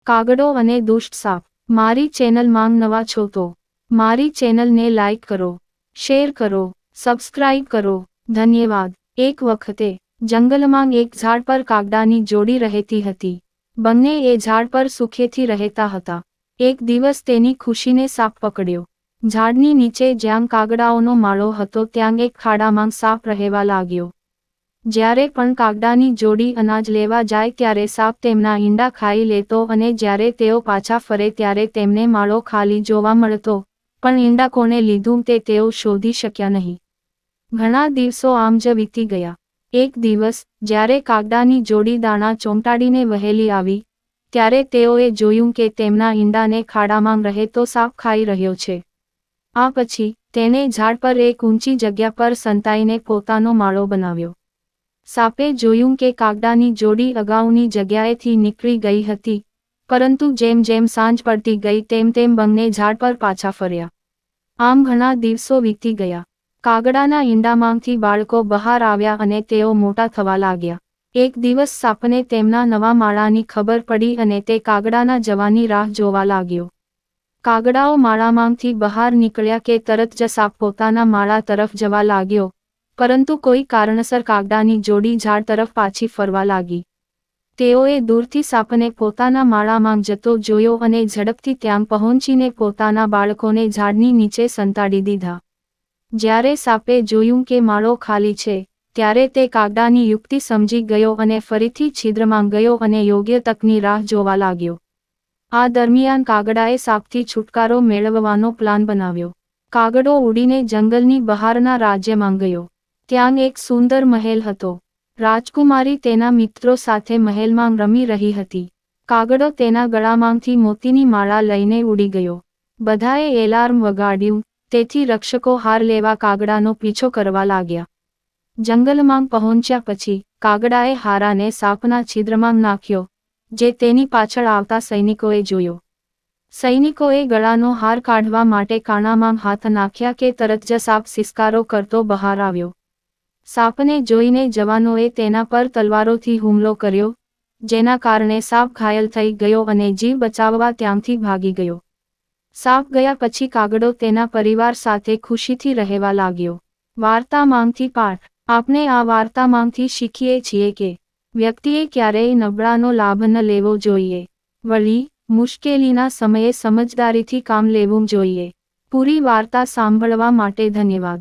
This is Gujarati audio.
કાગડો અને દુષ્ટ સાપ. મારી ચેનલમાં નવા છો તો મારી ચેનલને લાઈક કરો, શેર કરો, સબસ્ક્રાઇબ કરો. ધન્યવાદ. એક વખતે જંગલમાં એક ઝાડ પર કાગડાની જોડી રહેતી હતી. બંને એ ઝાડ પર સુખેથી રહેતા હતા. એક દિવસ તેની ખુશીને સાપ પકડ્યો. ઝાડની નીચે જ્યાં કાગડાઓનો માળો હતો ત્યાં એક ખાડામાં સાપ રહેવા લાગ્યો. જ્યારે પણ કાગડાની જોડી અનાજ લેવા જાય ત્યારે સાપ તેમના ઈંડા ખાઈ લેતો અને જ્યારે તેઓ પાછા ફરે ત્યારે તેમને માળો ખાલી જોવા મળતો, પણ ઈંડા કોણે લીધું તે તેઓ શોધી શક્યા નહીં. ઘણા દિવસો આમ જ વીતી ગયા. એક દિવસ જ્યારે કાગડાની જોડી દાણા ચોંટાડીને વહેલી આવી, ત્યારે તેઓએ જોયું કે તેમના ઈંડાને ખાડામાં રહેતો સાપ ખાઈ રહ્યો છે. આ પછી તેણે ઝાડ પર એક ઊંચી જગ્યા પર સંતાઈને પોતાનો માળો બનાવ્યો. સાપે જોયું કે કાગડાની જોડી અગાઉની જગ્યાએથી નીકળી ગઈ હતી, પરંતુ જેમ જેમ સાંજ પડતી ગઈ તેમ તેમ બંને ઝાડ પર પાછા ફર્યા. આમ ઘણા દિવસો વીતી ગયા. કાગડાના ઈંડામાંથી બાળકો બહાર આવ્યા અને તેઓ મોટા થવા લાગ્યા. એક દિવસ સાપને તેમના નવા માળાની ખબર પડી અને તે કાગડાના જવાની રાહ જોવા લાગ્યો. કાગડાઓ માળામાંથી બહાર નીકળ્યા કે તરત જ સાપ પોતાના માળા તરફ જવા લાગ્યો, પરંતુ કોઈ કારણસર કાગડાની જોડી ઝાડ તરફ પાછી ફરવા લાગી. તેઓએ દૂરથી સાપને પોતાના માળામાં જતો જોયો અને ઝડપથી ત્યાં પહોંચીને પોતાના બાળકોને ઝાડની નીચે સંતાડી દીધા. જ્યારે સાપે જોયું કે માળો ખાલી છે, ત્યારે તે કાગડાની યુક્તિ સમજી ગયો અને ફરીથી છિદ્રમાં ગયો અને યોગ્ય તકની રાહ જોવા લાગ્યો. આ દરમિયાન કાગડાએ સાપથી છુટકારો મેળવવાનો પ્લાન બનાવ્યો. કાગડો ઉડીને જંગલની બહારના રાજ્યમાં ગયો. ત્યાં એક સુંદર મહેલ હતો. રાજકુમારી તેના મિત્રો સાથે મહેલમાં રમી રહી હતી. કાગડો તેના ગળામાંથી મોતીની માળા લઈને ઉડી ગયો. બધાએ એલાર્મ વગાડ્યું, તેથી રક્ષકો હાર લેવા કાગડાનો પીછો કરવા લાગ્યા. જંગલમાં પહોંચ્યા પછી કાગડાએ હારાને સાપના છિદ્રમાં નાખ્યો, જે તેની પાછળ આવતા સૈનિકોએ જોયો. સૈનિકોએ ગળાનો હાર કાઢવા માટે કાણામાં હાથ નાખ્યા કે તરત જ સાપ સિસકારો કરતો બહાર આવ્યો. સાપને જોઈને જવાનોએ તેના પર તલવારોથી હુમલો કર્યો, જેના કારણે સાપ ઘાયલ થઈ ગયો અને જીવ બચાવવા ત્યાંથી ભાગી ગયો. સાપ ગયા પછી કાગડો તેના પરિવાર સાથે ખુશીથી રહેવા લાગ્યો. વાર્તામાંથી પાઠ. આપણે આ વાર્તામાંથી શીખીએ છીએ કે વ્યક્તિએ ક્યારેય નબળાનો લાભ ન લેવો જોઈએ. વળી મુશ્કેલીના સમયે સમજદારીથી કામ લેવું જોઈએ. પૂરી વાર્તા સાંભળવા માટે ધન્યવાદ.